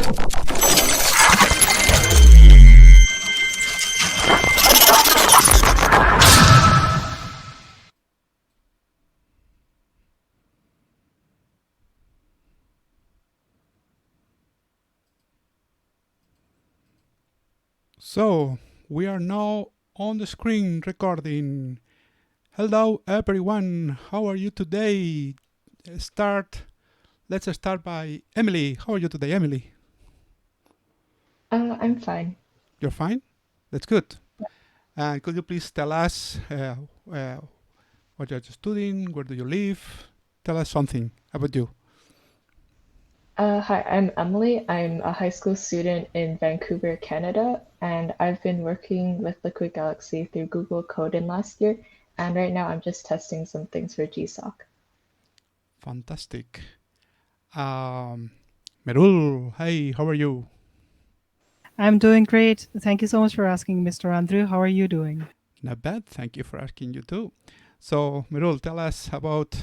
So, we are now on the screen recording. Hello everyone, how are you today? Let's start by Emilie. How are you today, Emilie? I'm fine. You're fine? That's good. And could you please tell us uh, what you're studying, where do you live? Tell us something about you. Hi, I'm Emily. I'm a high school student in Vancouver, Canada, and I've been working with Liquid Galaxy through Google Code in last year, and right now I'm just testing some things for GSoC. Fantastic. Um, Merul, hey, how are you? I'm doing great. Thank you so much for asking, Mr. Andreu. How are you doing? Not bad. Thank you for asking you too. So, Merul, tell us about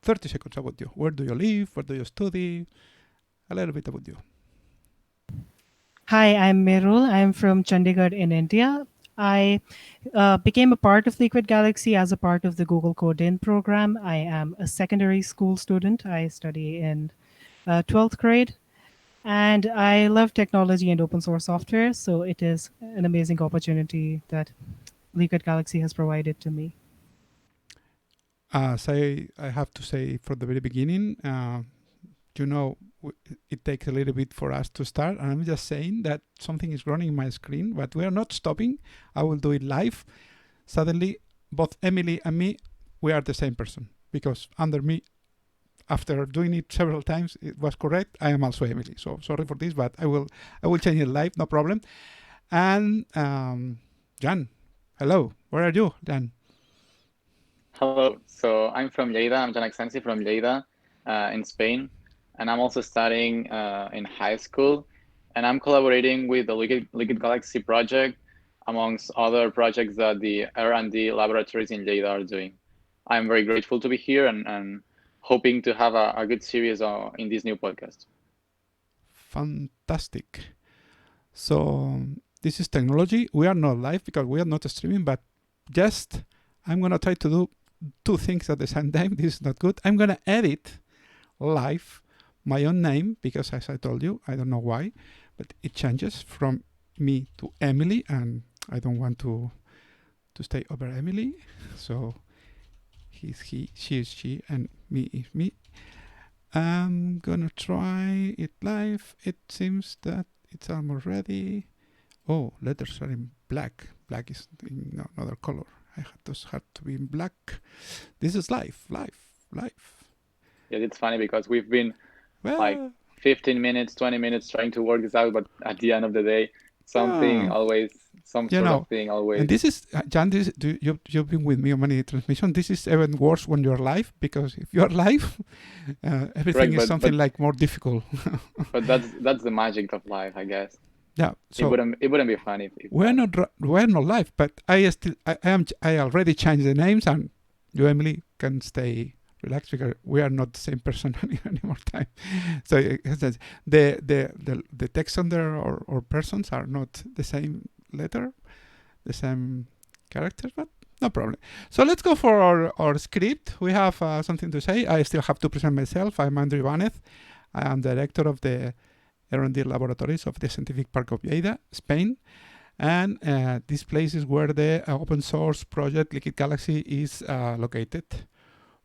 30 seconds about you. Where do you live? What do you study? A little bit about you. Hi, I'm Merul. I'm from Chandigarh in India. I became a part of Liquid Galaxy as a part of the Google Code program. I am a secondary school student. I study in 12th grade, and I love technology and open source software. So it is an amazing opportunity that Liquid Galaxy has provided to me. As I have to say from the very beginning, you know, it takes a little bit for us to start. And I'm just saying that something is running in my screen, but we are not stopping. I will do it live. Suddenly, both Emilie and me, we are the same person because under me, after doing it several times, it was correct. I am also Emilie. So sorry for this, but I will change it live, no problem. And Jan, hello. Where are you, Jan? Hello, so I'm from Lleida. I'm Jan from Lleida in Spain, and I'm also studying in high school, and I'm collaborating with the Liquid Galaxy project, amongst other projects that the R&D laboratories in Lleida are doing. I'm very grateful to be here and hoping to have a good series in this new podcast. Fantastic. So this is technology. We are not live because we are not streaming, but just I'm gonna try to do two things at the same time. This is not good. I'm gonna edit live my own name because, as I told you, I don't know why, but it changes from me to Emilie, and I don't want to stay over Emilie. So he's he, she is she, and me is me. I'm gonna try it live. It seems that it's almost ready. Oh, letters are in black. Black is in another color. Those had to be in black. This is live. Yeah, it's funny because we've been like Well, 15 minutes, 20 minutes trying to work this out, but at the end of the day, something always, some you sort of know, thing always. and this is, Jan, you've been with me on many transmissions. This is even worse when you're live, because if you're live, everything Correct, is something like more difficult. but that's the magic of life, I guess. Yeah, so it wouldn't be funny if we're not live, but I already changed the names, and you, Emilie, can stay relaxed because we are not the same person any more time. So the text on there or persons are not the same letter, the same characters, but no problem. So let's go for our script. We have something to say. I still have to present myself. I'm Andreu. I am director of the R&D laboratories of the Scientific Park of Lleida, Spain. And this place is where the open source project Liquid Galaxy is located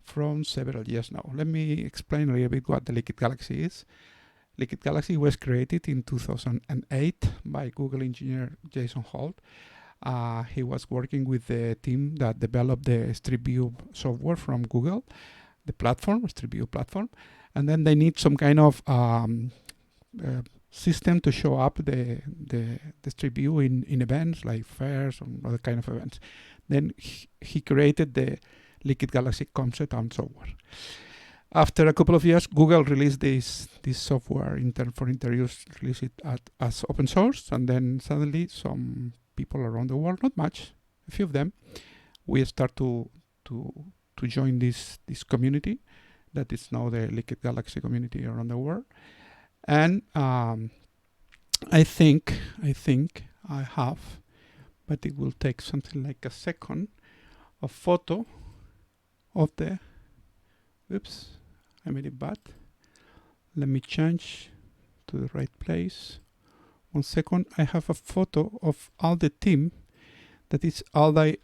from several years now. Let me explain a little bit what the Liquid Galaxy is. Liquid Galaxy was created in 2008 by Google engineer Jason Holt. He was working with the team that developed the Street View software from Google, the platform, Street View platform. And then they need some kind of system to show up the Street View in events like fairs and other kind of events. Then he created the Liquid Galaxy concept and software. After a couple of years, Google released this software for interviews, released it as open source, and then suddenly some people around the world, not much, a few of them, we start to join this community that is now the Liquid Galaxy community around the world. And I think I have, but it will take something like a second, a photo of the, oops, I made it bad. Let me change to the right place. 1 second. I have a photo of all the team that is all day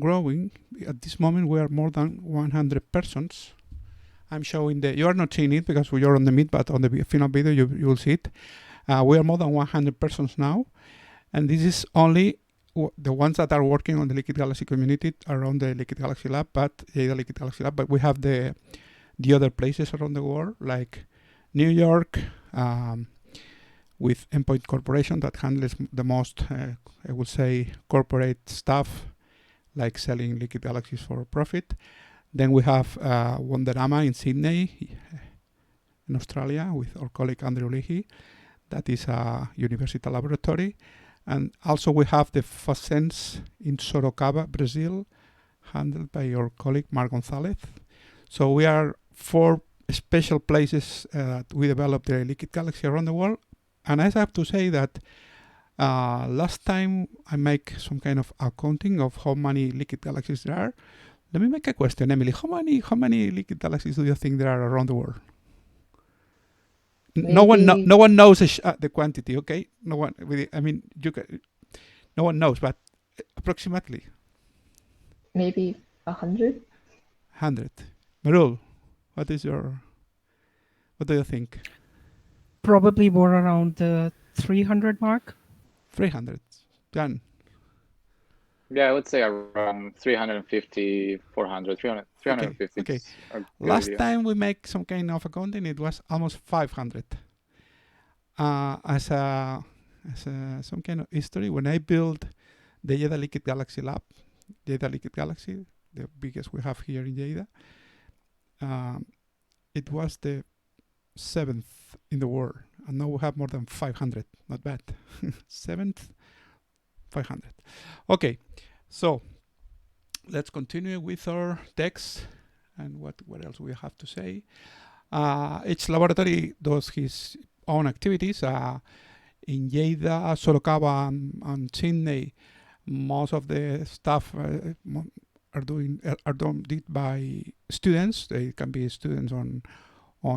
growing. At this moment, we are more than 100 persons. I'm showing you are not seeing it because we are on the Meet, but on the final video, you will see it. We are more than 100 persons now. And this is only the ones that are working on the Liquid Galaxy community around the Liquid Galaxy Lab, the Liquid Galaxy Lab, but we have the other places around the world, like New York, with Endpoint Corporation that handles the most, I would say, corporate stuff, like selling Liquid Galaxies for profit. Then we have Wonderama in Sydney, in Australia, with our colleague Andreu that is a university laboratory. And also we have the Facense in Sorocaba, Brazil, handled by our colleague Mark Gonzalez. So we are 4 special places we developed the Liquid Galaxy around the world. And I have to say that last time I make some kind of accounting of how many Liquid Galaxies there are. Let me make a question, Emilie. How many Liquid Galaxies do you think there are around the world? No one knows the quantity. Okay, no one. I mean, no one knows, but approximately. Maybe 100. 100. Merul, what do you think? Probably more around the 300 mark. 300. Done. Yeah, I would say around 350, 400, 350. Okay. Last time we make some kind of accounting, it was almost 500. As some kind of history, when I built the Lleida Liquid Galaxy Lab, Lleida Liquid Galaxy, the biggest we have here in Lleida, it was the 7th in the world, and now we have more than 500. Not bad. 7th, 500. Okay, so let's continue with our text and what else we have to say. Each laboratory does his own activities. In Lleida, Sorocaba, and Sydney, most of the stuff are done by students. They can be students on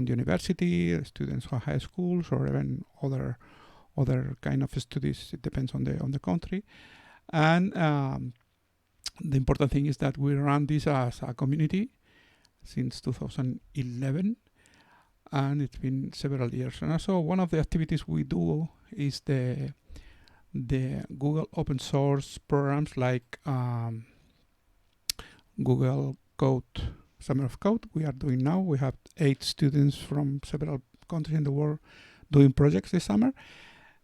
the university, students on high schools, or even other kind of studies. It depends on the country. And the important thing is that we run this as a community since 2011, and it's been several years. And also one of the activities we do is the Google open source programs like Google Code, Summer of Code. We are doing now. We have 8 students from several countries in the world doing projects this summer.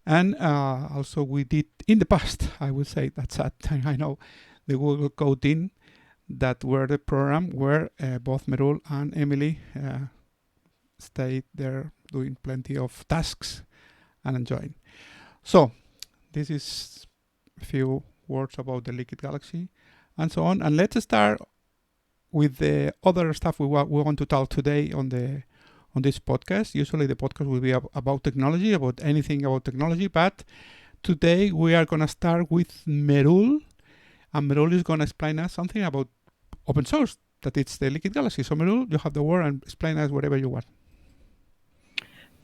And also we did in the past, I would say, that's sad, I know, the Google Code that were the program where both Merul and Emilie stayed there doing plenty of tasks and enjoying. So this is a few words about the Liquid Galaxy and so on. And let's start with the other stuff we want to talk today on this podcast. Usually the podcast will be about technology, about anything about technology, but today we are going to start with Merul, and Merul is going to explain us something about open source, that it's the Liquid Galaxy. So Merul, you have the word and explain us whatever you want.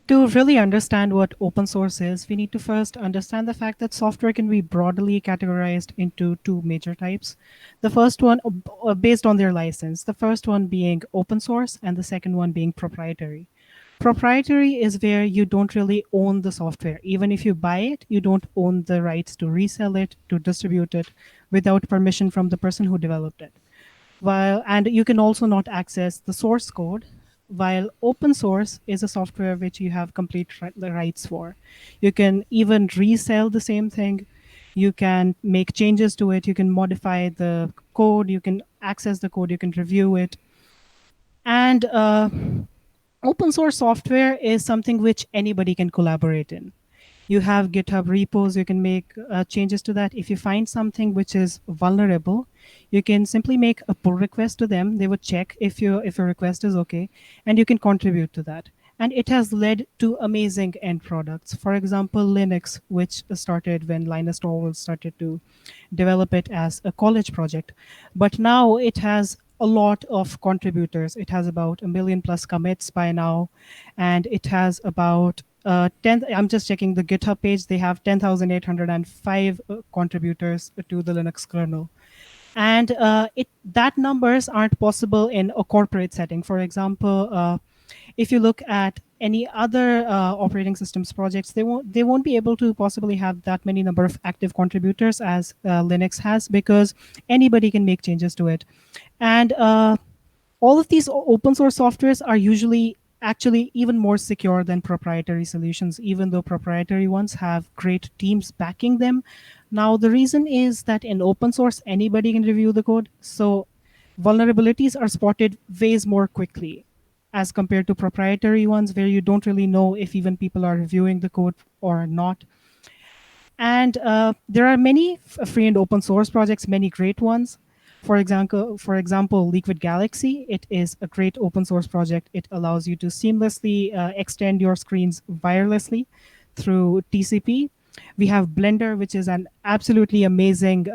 To really understand what open source is, we need to first understand the fact that software can be broadly categorized into 2 major types. The first one, based on their license, the first one being open source and the second one being proprietary. Proprietary is where you don't really own the software. Even if you buy it, you don't own the rights to resell it, to distribute it without permission from the person who developed it. And you can also not access the source code, while open source is a software which you have complete rights for. You can even resell the same thing. You can make changes to it. You can modify the code. You can access the code. You can review it. And open source software is something which anybody can collaborate in. You have GitHub repos. You can make changes to that. If you find something which is vulnerable, you can simply make a pull request to them. They would check if your request is okay, and you can contribute to that. and it has led to amazing end products. For example, Linux, which started when Linus Torvalds started to develop it as a college project, but now it has a lot of contributors. It has about 1 million plus commits by now, and it has about 10. I'm just checking the GitHub page. They have 10,805 contributors to the Linux kernel, and that numbers aren't possible in a corporate setting. For example, if you look at any other operating systems projects, they won't be able to possibly have that many number of active contributors as Linux has, because anybody can make changes to it. And all of these open source softwares are usually actually even more secure than proprietary solutions, even though proprietary ones have great teams backing them. Now, the reason is that in open source, anybody can review the code. So vulnerabilities are spotted ways more quickly as compared to proprietary ones, where you don't really know if even people are reviewing the code or not. And there are many free and open source projects, many great ones. For example, Liquid Galaxy, it is a great open source project. It allows you to seamlessly extend your screens wirelessly through TCP. We have Blender, which is an absolutely amazing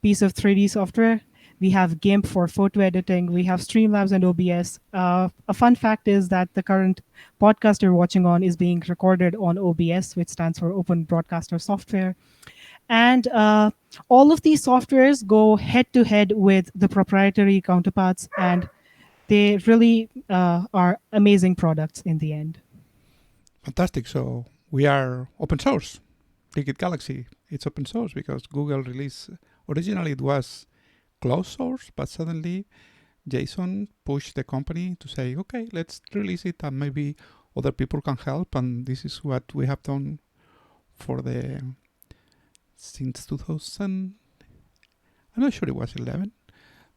piece of 3D software. We have GIMP for photo editing. We have Streamlabs and OBS. A fun fact is that the current podcast you're watching on is being recorded on OBS, which stands for Open Broadcaster Software. And all of these softwares go head to head with the proprietary counterparts, and they really are amazing products in the end. Fantastic. So we are open source. Liquid Galaxy, it's open source because Google released, originally it was closed source, but suddenly Jason pushed the company to say, okay, let's release it and maybe other people can help. And this is what we have done since 2000. I'm not sure it was 11.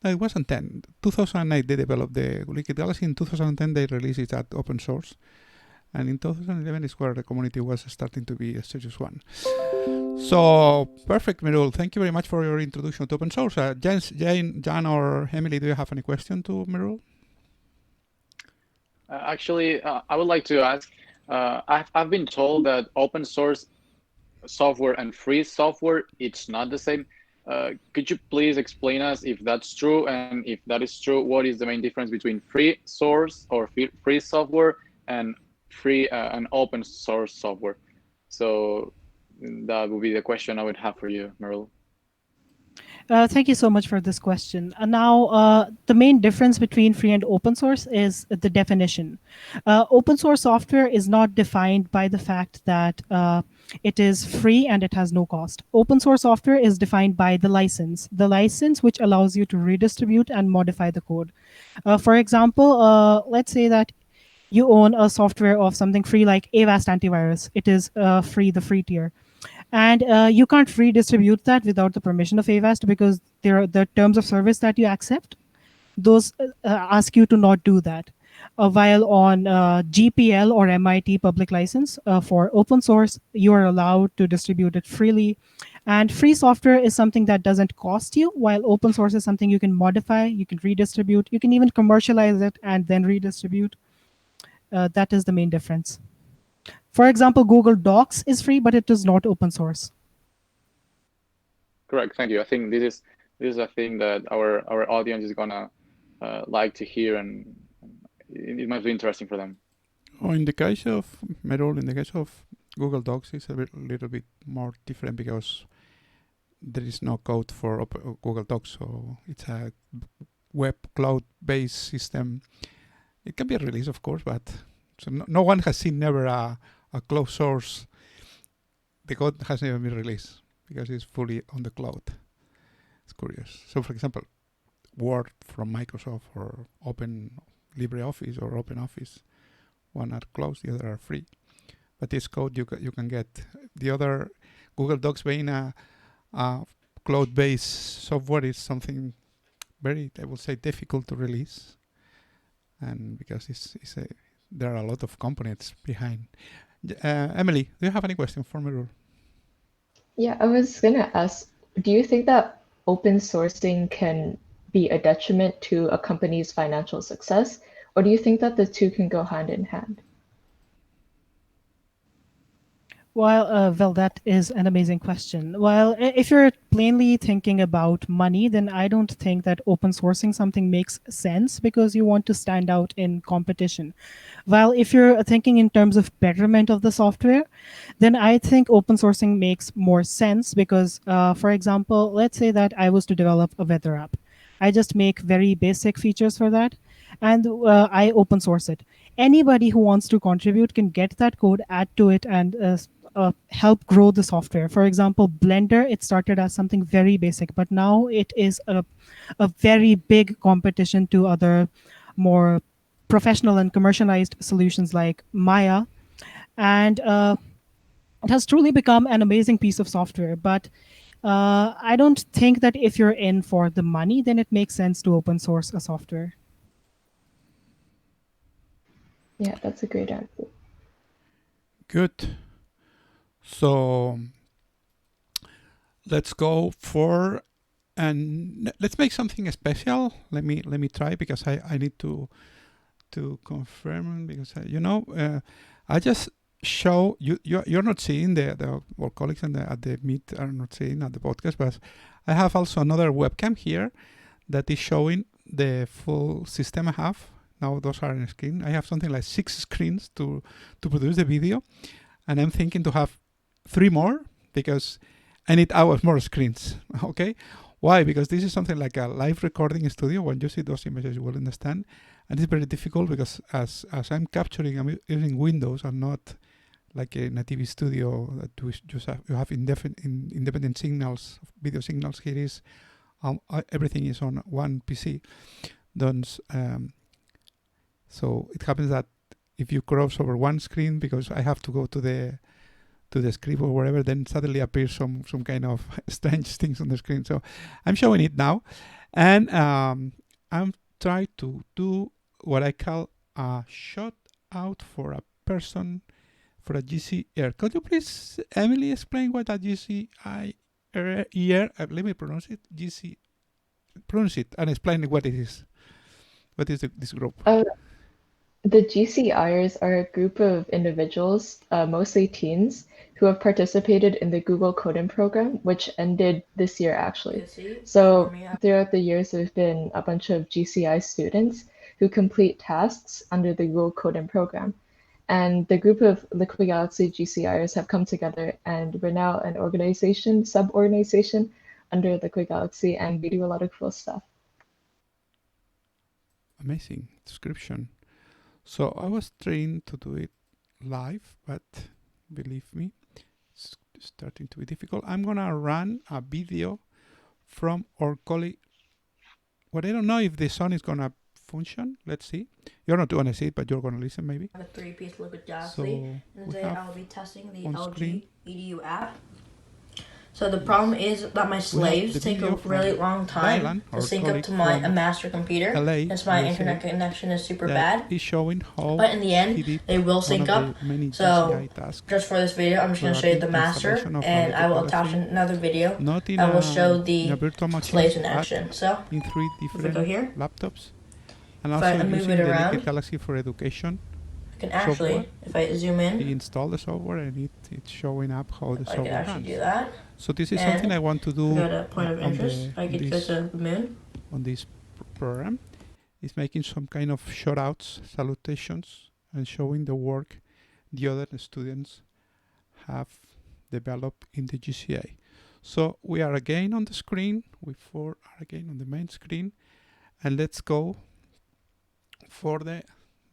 No, it wasn't 10. 2008 they developed the Liquid Galaxy. In 2010 they released it at open source. And in 2011 is where the community was starting to be a serious one. So, perfect, Merul. Thank you very much for your introduction to open source. Jan or Emilie, do you have any question to Merul? Actually, I would like to ask, I've been told that open source software and free software, it's not the same. Could you please explain us if that's true? And if that is true, what is the main difference between free source or free software and free and open source software? So that would be the question I would have for you, Merul. Thank you so much for this question. Now, the main difference between free and open source is the definition. Open source software is not defined by the fact that it is free and it has no cost. Open source software is defined by the license which allows you to redistribute and modify the code. For example, let's say that you own a software of something free like Avast antivirus. It is free, the free tier. And you can't redistribute that without the permission of Avast, because there are the terms of service that you accept. Those ask you to not do that. While on GPL or MIT public license for open source, you are allowed to distribute it freely. And free software is something that doesn't cost you, while open source is something you can modify, you can redistribute, you can even commercialize it and then redistribute. That is the main difference. For example, Google Docs is free, but it is not open source. Correct. Thank you. I think this is a thing that our audience is gonna like to hear, and it might be interesting for them. Oh, in the case of Merul, in the case of Google Docs, it's a little bit more different because there is no code for Google Docs, so it's a web cloud-based system. It can be released, of course, but so no one has seen never a closed source. The code has never been released because it's fully on the cloud. It's curious. So, for example, Word from Microsoft or Open LibreOffice or OpenOffice, one are closed, the other are free. But this code you can get. The other, Google Docs being a cloud-based software, is something very, I would say, difficult to release, and because there are a lot of components behind. Emilie, do you have any question for Merul? Yeah, I was gonna ask, do you think that open sourcing can be a detriment to a company's financial success, or do you think that the two can go hand in hand? Well, that is an amazing question. If you're plainly thinking about money, then I don't think that open sourcing something makes sense because you want to stand out in competition. While if you're thinking in terms of betterment of the software, then I think open sourcing makes more sense because, for example, let's say that I was to develop a weather app. I just make very basic features for that, and I open source it. Anybody who wants to contribute can get that code, add to it, and help grow the software. For example, Blender, it started as something very basic, but now it is a very big competition to other more professional and commercialized solutions like Maya. And it has truly become an amazing piece of software. But I don't think that if you're in for the money, then it makes sense to open source a software. Yeah, that's a great answer. Good. So let's go for, and let's make something special. Let me try because I need to confirm because I just show you're not seeing the our colleagues at the meet are not seeing at the podcast, but I have also another webcam here that is showing the full system I have. Now those are on screen. I have something like 6 screens to produce the video, and I'm thinking to have 3 more because I need hours more screens. Okay, why? Because this is something like a live recording studio. When you see those images, you will understand. And it's very difficult because as I'm capturing, I'm using Windows and not like in a TV studio that you have independent signals, video signals. Here is everything is on one PC. So it happens that if you cross over one screen, because I have to go to the script or wherever, then suddenly appears some kind of strange things on the screen. So I'm showing it now, and I'm trying to do what I call a shout out for a person, for a GCier. Could you please, Emilie, explain what a GCier? Let me pronounce it. Pronounce it and explain what it is. What is this group? The GCiers are a group of individuals, mostly teens, who have participated in the Google Coding program, which ended this year actually. So throughout the years, there's been a bunch of GCI students who complete tasks under the Google Coding program. And the group of Liquid Galaxy GCiers have come together, and we're now an organization, sub-organization under Liquid Galaxy, and we do a lot of cool stuff. Amazing description. So I was trained to do it live, but believe me, it's starting to be difficult. I'm gonna run a video from our colleague. Well, I don't know if the sound is gonna function. Let's see. You're not gonna see it, but you're gonna listen maybe. I have a 3-piece Liquid Galaxy, and today I'll be testing the LG EDU app. So the problem is that my slaves take a really long time to sync up to my master computer, since my internet connection is super bad. But in the end, they will sync up. So just for this video, I'm just going to show you the master, and I will attach another video that will show the slaves in action. So if we go here, laptops, and if also I move using it the around, Liquid Galaxy for education. I can actually, if I zoom in, install the software and it's showing up how the I can software actually runs. do that. So this is And something I want to do go to point of interest. I get to go to the moon. on this program. Is making some kind of shout-outs, salutations, and showing the work the other students have developed in the GCA. So we are again on the screen. We are again on the main screen. And let's go for the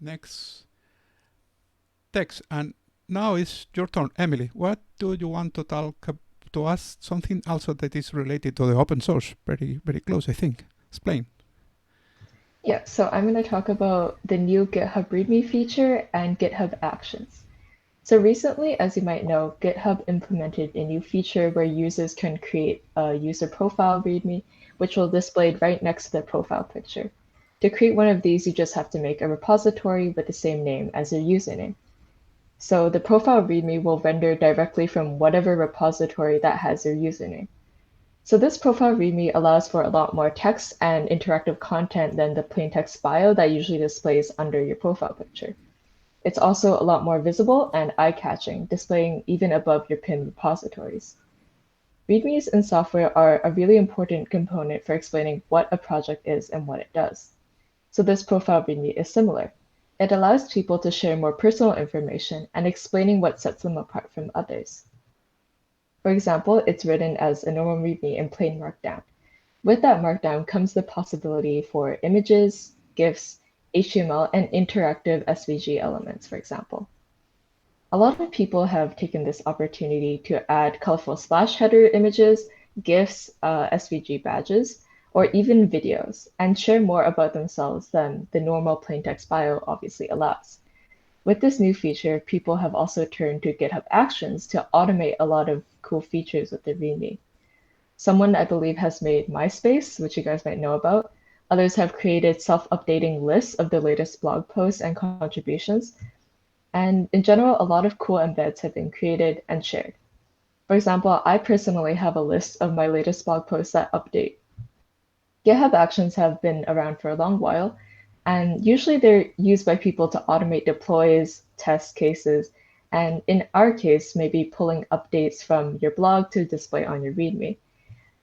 next text. And now it's your turn, Emilie. What do you want to talk to us? Something also that is related to the open source, very, very close, I think. Explain. Yeah, so I'm going to talk about the new GitHub Readme feature and GitHub Actions. So recently, as you might know, GitHub implemented a new feature where users can create a user profile README, which will display right next to their profile picture. To create one of these, you just have to make a repository with the same name as your username. So the profile README will render directly from whatever repository that has your username. So this profile README allows for a lot more text and interactive content than the plain text bio that usually displays under your profile picture. It's also a lot more visible and eye-catching, displaying even above your pinned repositories. Readmes in software are a really important component for explaining what a project is and what it does. So this profile readme is similar. It allows people to share more personal information and explaining what sets them apart from others. For example, it's written as a normal readme in plain Markdown. With that Markdown comes the possibility for images, GIFs, HTML, and interactive SVG elements, for example. A lot of people have taken this opportunity to add colorful splash header images, GIFs, SVG badges, or even videos, and share more about themselves than the normal plain text bio obviously allows. With this new feature, people have also turned to GitHub Actions to automate a lot of cool features with the README. Someone, I believe, has made MySpace, which you guys might know about. Others have created self-updating lists of the latest blog posts and contributions. And in general, a lot of cool embeds have been created and shared. For example, I personally have a list of my latest blog posts that update. GitHub Actions have been around for a long while, and usually they're used by people to automate deploys, test cases, and in our case, maybe pulling updates from your blog to display on your README.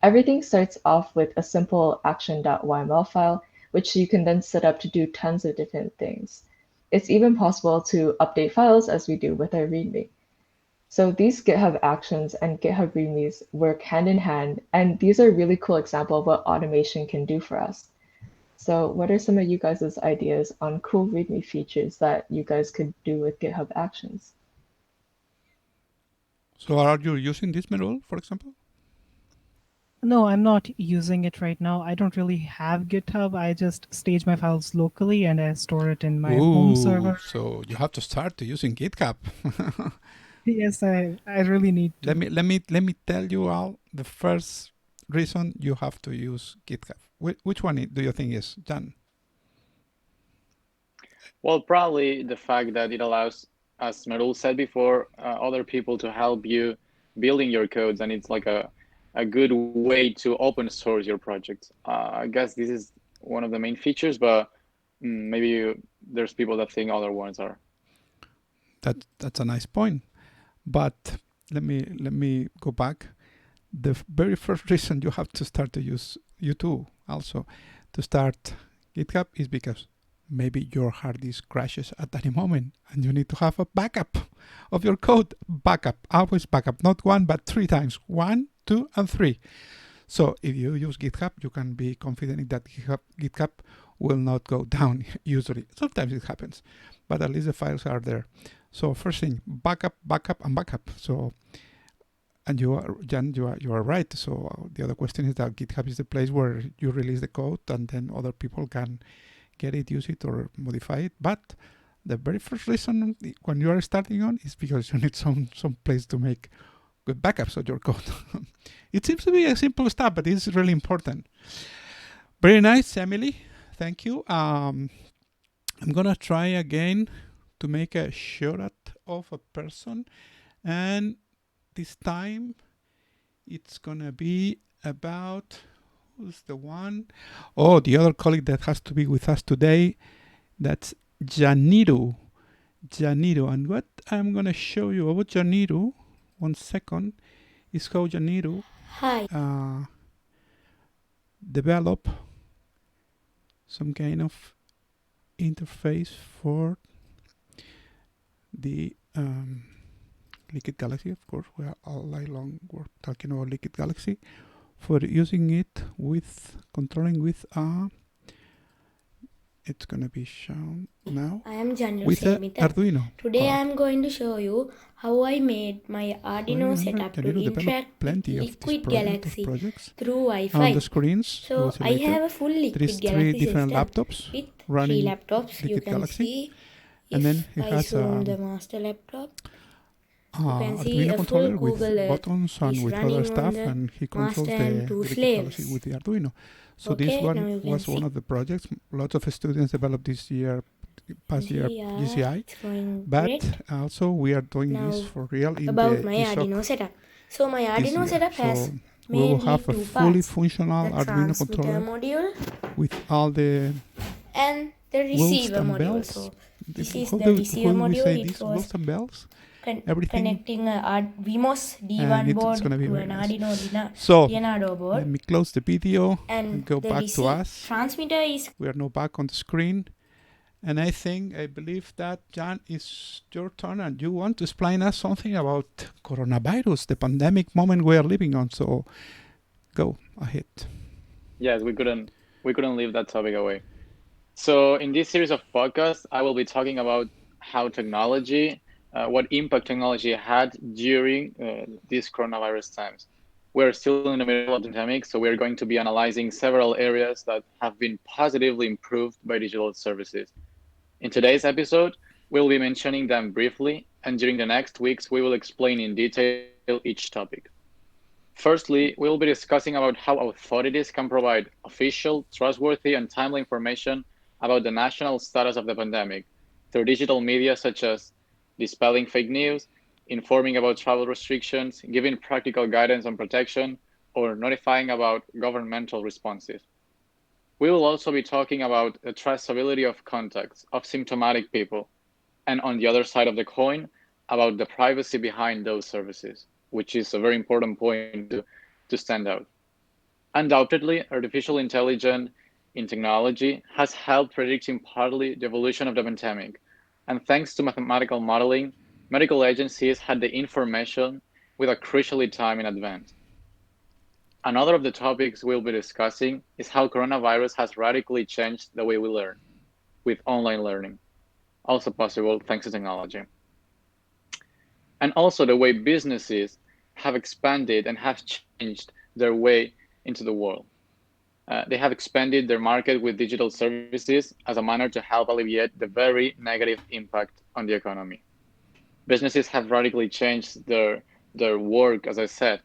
Everything starts off with a simple action.yml file, which you can then set up to do tons of different things. It's even possible to update files as we do with our README. So these GitHub Actions and GitHub READMEs work hand in hand, and these are a really cool example of what automation can do for us. So what are some of you guys' ideas on cool README features that you guys could do with GitHub Actions? So are you using this Merul, for example? No, I'm not using it right now. I don't really have GitHub. I just stage my files locally and I store it in my home server. So you have to start using GitHub. Yes, I really need to. Let me tell you all the first reason you have to use GitHub. Which one do you think is, Jan? Well, probably the fact that it allows, as Merul said before, other people to help you building your codes, and it's like a good way to open source your project. I guess this is one of the main features, but maybe there's people that think other ones are. That's a nice point. But let me go back. The very first reason you have to start to use U2 also to start GitHub is because maybe your hard disk crashes at any moment and you need to have a backup of your code. Backup, always backup, not one but 3 times. 1, 2, and 3. So if you use GitHub, you can be confident that GitHub will not go down usually. Sometimes it happens, but at least the files are there. So first thing, backup, and backup. So, and you are, Jan, you are right. So the other question is that GitHub is the place where you release the code and then other people can get it, use it, or modify it. But the very first reason when you are starting on is because you need some place to make good backups of your code. It seems to be a simple stuff, but it's really important. Very nice, Emilie. Thank you. I'm gonna try again to make a shout-out of a person, and this time it's gonna be about who's the one? Oh, the other colleague that has to be with us today. That's Janiru. And what I'm gonna show you about Janiru, 1 second, is how Janiru develop some kind of interface for the Liquid Galaxy. Of course, we are all night long we're talking about Liquid Galaxy, for using it with controlling with it's gonna be shown now. I am Janiru with Arduino. Today I am going to show you how I made my Arduino setup to interact with Liquid Galaxy through Wi-Fi. On the screens, so I have a full Liquid Galaxy 3 different system laptops with running 3 laptops. Liquid You can Galaxy. see And then it I has zoom the master laptop. You can see Arduino a full controller with Google Earth buttons and is with running other stuff, on the and he controls master and the 2 Liquid slaves. Galaxy with the Arduino. So Okay, this now one you can was see. one of the projects. Lots of students developed this year, past year, GCI. It's going But great. also we are doing Now, this for real in About the my GSOC Arduino setup. So my this Arduino year. setup has So we will mainly have a 2 fully parts. functional The Arduino transmitter controller module with all the and the receiver module. So this is the receiver module. It was connecting a Vimos D1 board to an Arduino Leonardo board. Let me close the video and go back to us. Transmitter is... We are now back on the screen. And I believe that, Jan, it's your turn and you want to explain us something about coronavirus, the pandemic moment we are living on. So go ahead. Yes, we couldn't leave that topic away. So in this series of podcasts, I will be talking about how technology, what impact technology had during these coronavirus times. We're still in the middle of the pandemic, so we're going to be analyzing several areas that have been positively improved by digital services. In today's episode, we'll be mentioning them briefly, and during the next weeks, we will explain in detail each topic. Firstly, we'll be discussing about how authorities can provide official, trustworthy, and timely information about the national status of the pandemic through digital media such as dispelling fake news, informing about travel restrictions, giving practical guidance on protection, or notifying about governmental responses. We will also be talking about the traceability of contacts of symptomatic people, and on the other side of the coin, about the privacy behind those services, which is a very important point to stand out. Undoubtedly, artificial intelligence in technology has helped predicting partly the evolution of the pandemic, and thanks to mathematical modeling, medical agencies had the information with a crucially time in advance. Another of the topics we'll be discussing is how coronavirus has radically changed the way we learn, with online learning, also possible thanks to technology. And also the way businesses have expanded and have changed their way into the world. They have expanded their market with digital services as a manner to help alleviate the very negative impact on the economy. Businesses have radically changed their work, as I said,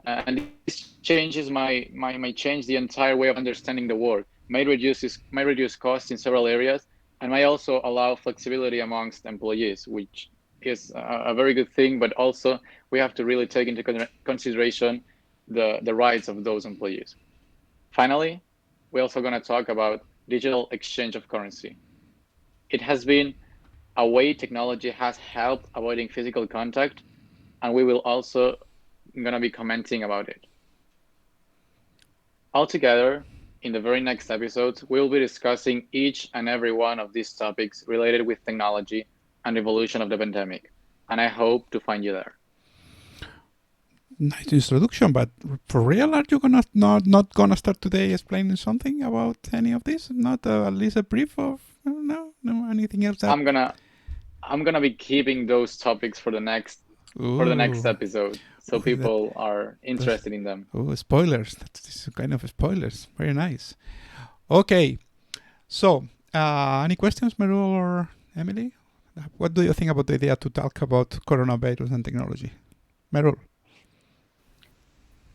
and these changes might change the entire way of understanding the work, might reduce costs in several areas, and might also allow flexibility amongst employees, which is a very good thing, but also we have to really take into consideration the rights of those employees. Finally, we're also going to talk about digital exchange of currency. It has been a way technology has helped avoiding physical contact, and we will also going to be commenting about it. Altogether, in the very next episodes, we'll be discussing each and every one of these topics related with technology and evolution of the pandemic, and I hope to find you there. Nice introduction, but for real, are you not gonna start today explaining something about any of this? Not at least a brief of no anything else? I'm gonna be keeping those topics for the next episode, so people are interested in them. Oh, spoilers! That's kind of spoilers. Very nice. Okay, so any questions, Merul or Emilie? What do you think about the idea to talk about coronavirus and technology, Merul?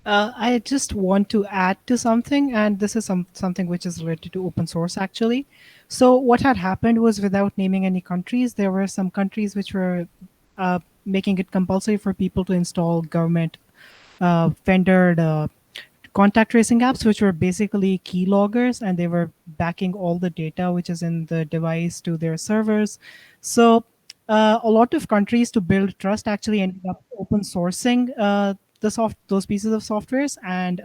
I just want to add to something, and this is something which is related to open source, actually. So what had happened was, without naming any countries, there were some countries which were making it compulsory for people to install government vendored contact tracing apps, which were basically keyloggers, and they were backing all the data which is in the device to their servers. So a lot of countries, to build trust, actually ended up open sourcing those pieces of softwares, and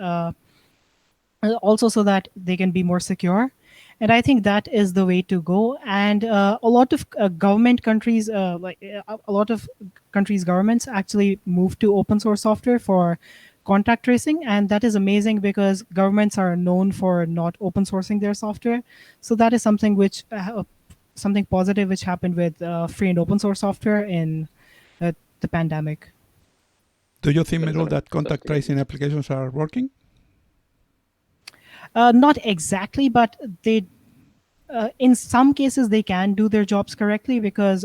also so that they can be more secure. And I think that is the way to go. And a lot of governments governments actually moved to open source software for contact tracing, and that is amazing because governments are known for not open sourcing their software. So that is something which something positive which happened with free and open source software in the pandemic. Do you think, Meral, that contact tracing applications are working? Not exactly, but they, in some cases, they can do their jobs correctly because,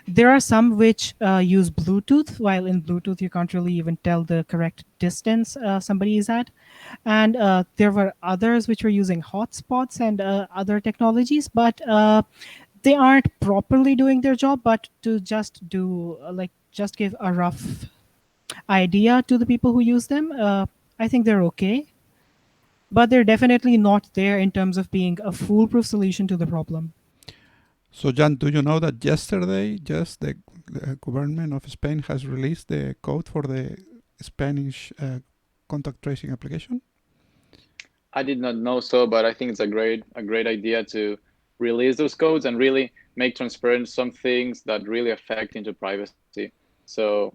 there are some which use Bluetooth, while in Bluetooth you can't really even tell the correct distance somebody is at. And there were others which were using hotspots and other technologies, but they aren't properly doing their job. But to just do just give a rough idea to the people who use them, I think they're okay. but they're definitely not there in terms of being a foolproof solution to the problem. So, Jan, do you know that yesterday, just the government of Spain has released the code for the Spanish contact tracing application? I did not know so, but I think it's a great idea to release those codes and really make transparent some things that really affect into privacy. So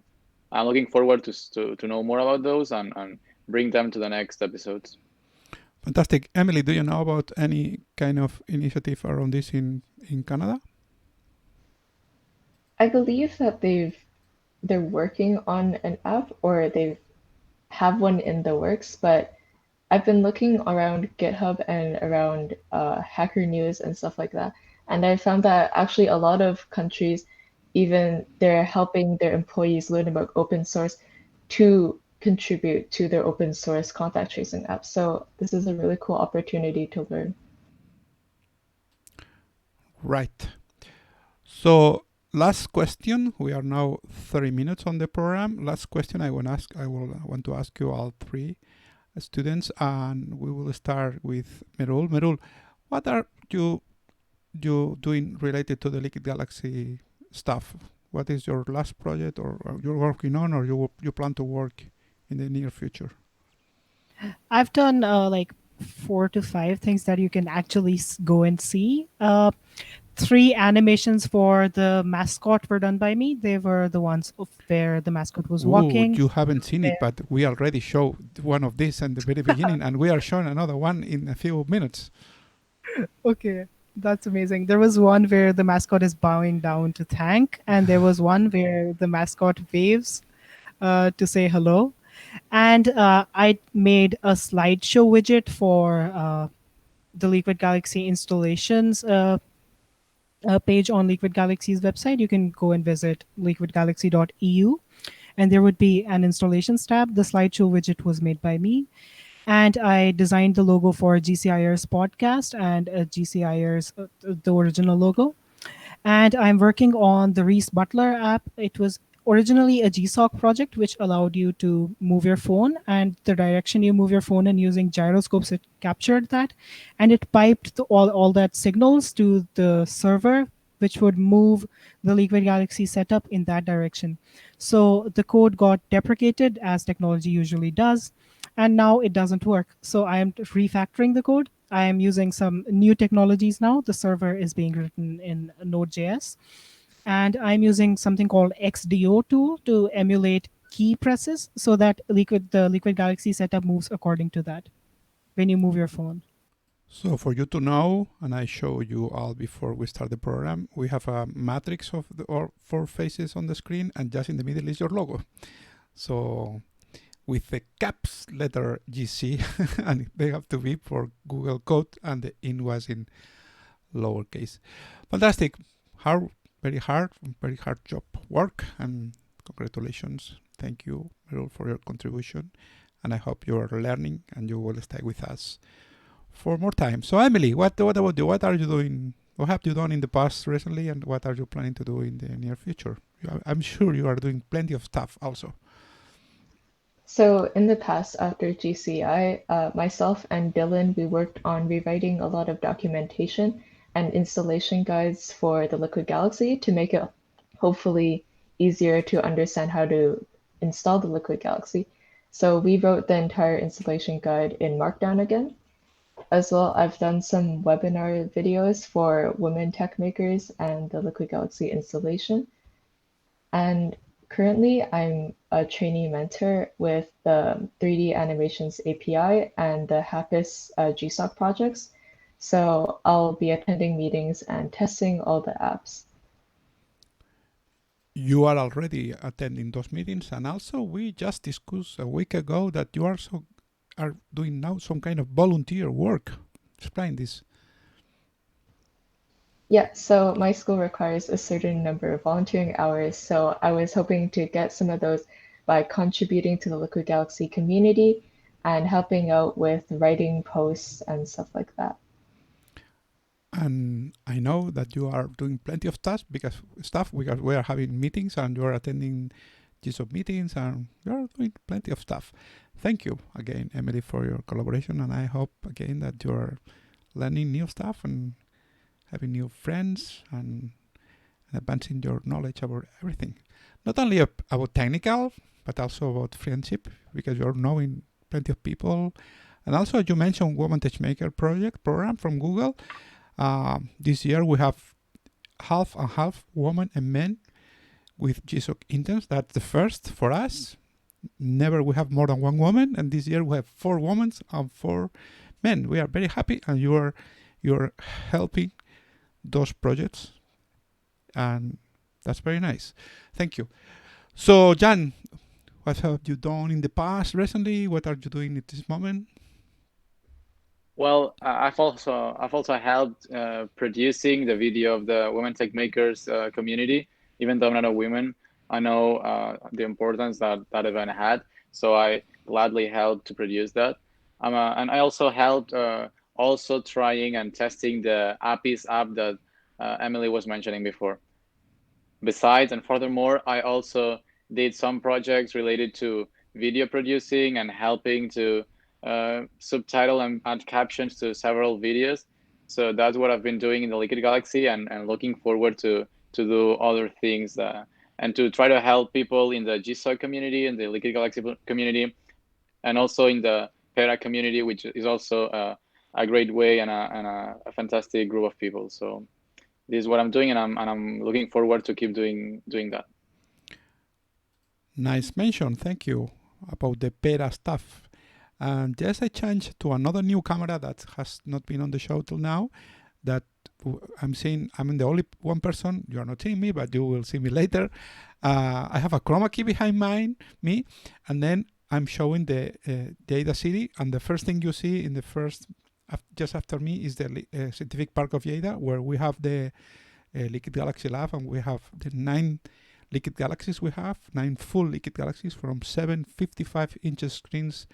I'm looking forward to know more about those and bring them to the next episodes. Fantastic. Emilie, do you know about any kind of initiative around this in Canada? I believe that they're working on an app, or they have one in the works, but I've been looking around GitHub and around Hacker News and stuff like that, and I found that actually a lot of countries, even they're helping their employees learn about open source to contribute to their open source contact tracing app. So this is a really cool opportunity to learn. Right. So last question. We are now 30 minutes on the program. Last question I want to ask you all three students, and we will start with Merul. Merul, what are you doing related to the Liquid Galaxy stuff? What is your last project, or you're working on, or you plan to work in the near future? I've done like 4 to 5 things that you can actually go and see. 3 animations for the mascot were done by me. They were the ones where the mascot was walking. You haven't seen it, but we already showed one of these at the very beginning, and we are showing another one in a few minutes. Okay, that's amazing. There was one where the mascot is bowing down to thank, and there was one where the mascot waves to say hello. And I made a slideshow widget for the Liquid Galaxy installations page on Liquid Galaxy's website. You can go and visit liquidgalaxy.eu, and there would be an installations tab. The slideshow widget was made by me, and I designed the logo for GCiers Podcast and GCiers, the original logo. And I'm working on the Reese Butler app. It was originally a GSOC project, which allowed you to move your phone, and the direction you move your phone in using gyroscopes, it captured that, and it piped all that signals to the server, which would move the Liquid Galaxy setup in that direction. So the code got deprecated, as technology usually does, and now it doesn't work. So I am refactoring the code. I am using some new technologies now. The server is being written in Node.js. And I'm using something called XDO tool to emulate key presses so that the Liquid Galaxy setup moves according to that when you move your phone. So for you to know, and I show you all before we start the program, we have a matrix of our 4 faces on the screen, and just in the middle is your logo. So with the caps letter GC, and they have to be for Google Code, and the in was in lowercase. Fantastic. Very hard job work, and congratulations. Thank you, Meral, for your contribution, and I hope you are learning and you will stay with us for more time. So Emilie, what about you? What are you doing? What have you done in the past recently, and what are you planning to do in the near future? I'm sure you are doing plenty of stuff also. So in the past, after GCI, myself and Dylan, we worked on rewriting a lot of documentation and installation guides for the Liquid Galaxy to make it hopefully easier to understand how to install the Liquid Galaxy. So we wrote the entire installation guide in Markdown again. As well, I've done some webinar videos for women Techmakers and the Liquid Galaxy installation. And currently, I'm a trainee mentor with the 3D Animations API and the Happus GSOC projects. So I'll be attending meetings and testing all the apps. You are already attending those meetings, and also we just discussed a week ago that you are doing now some kind of volunteer work. Explain this. Yeah, so my school requires a certain number of volunteering hours, so I was hoping to get some of those by contributing to the Liquid Galaxy community and helping out with writing posts and stuff like that. And I know that you are doing plenty of stuff because we are having meetings and you are attending GSOC meetings, and you're doing plenty of stuff. Thank you again, Emilie, for your collaboration, and I hope again that you're learning new stuff and having new friends and advancing your knowledge about everything. Not only about technical, but also about friendship, because you're knowing plenty of people. And also, you mentioned Women Techmaker program from Google. This year we have half and half women and men with GSOC interns. That's the first for us. Never we have more than one woman, and this year we have 4 women and 4 men. We are very happy, and you're helping those projects, and that's very nice. Thank you. So, Jan, what have you done in the past recently? What are you doing at this moment? Well, I've also helped producing the video of the Women Techmakers community. Even though I'm not a woman, I know the importance that event had, so I gladly helped to produce that. And I also helped also trying and testing the Appies app that Emilie was mentioning before. Besides, and furthermore, I also did some projects related to video producing and helping to subtitle and add captions to several videos. So that's what I've been doing in the Liquid Galaxy, and looking forward to do other things and to try to help people in the GSoC community and the Liquid Galaxy community, and also in the Pera community, which is also a great way and a fantastic group of people. So this is what I'm doing, and I'm looking forward to keep doing that. Nice mention, thank you, about the Pera stuff. And yes, I changed to another new camera that has not been on the show till now. That I'm seeing, I'm the only one person. You are not seeing me, but you will see me later. I have a chroma key behind me, and then I'm showing the Lleida city. And the first thing you see in the first, just after me, is the Scientific Park of Lleida, where we have the Liquid Galaxy Lab, and we have the 9 Liquid Galaxies we have, 9 full Liquid Galaxies from 7 55-inch screens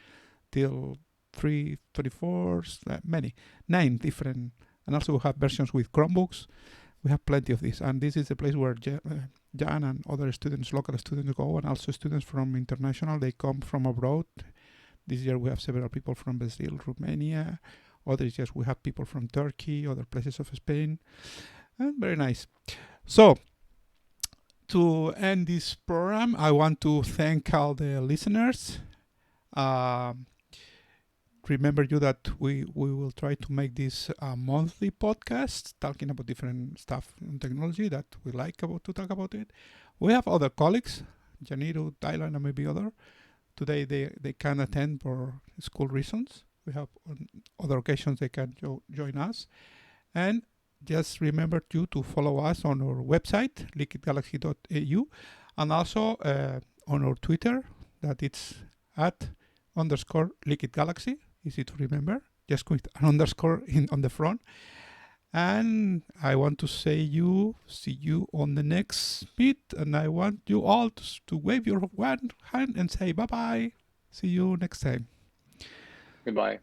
till 324s, many, 9 different, and also we have versions with Chromebooks. We have plenty of this, and this is the place where Jan and other students, local students go, and also students from international, they come from abroad. This year we have several people from Brazil, Romania, others yes, we have people from Turkey, other places of Spain, and very nice. So, to end this program, I want to thank all the listeners. Remember you that we will try to make this a monthly podcast talking about different stuff in technology that we like to talk about it. We have other colleagues, Janiru, Tyler, and maybe other. Today they can attend for school reasons. We have on other occasions they can join us. And just remember you to follow us on our website, liquidgalaxy.eu, and also on our Twitter, that it's @_liquidgalaxy. Easy to remember, just with an underscore on the front. And I want to see you on the next meet, and I want you all to wave your one hand and say bye-bye. See you next time. Goodbye.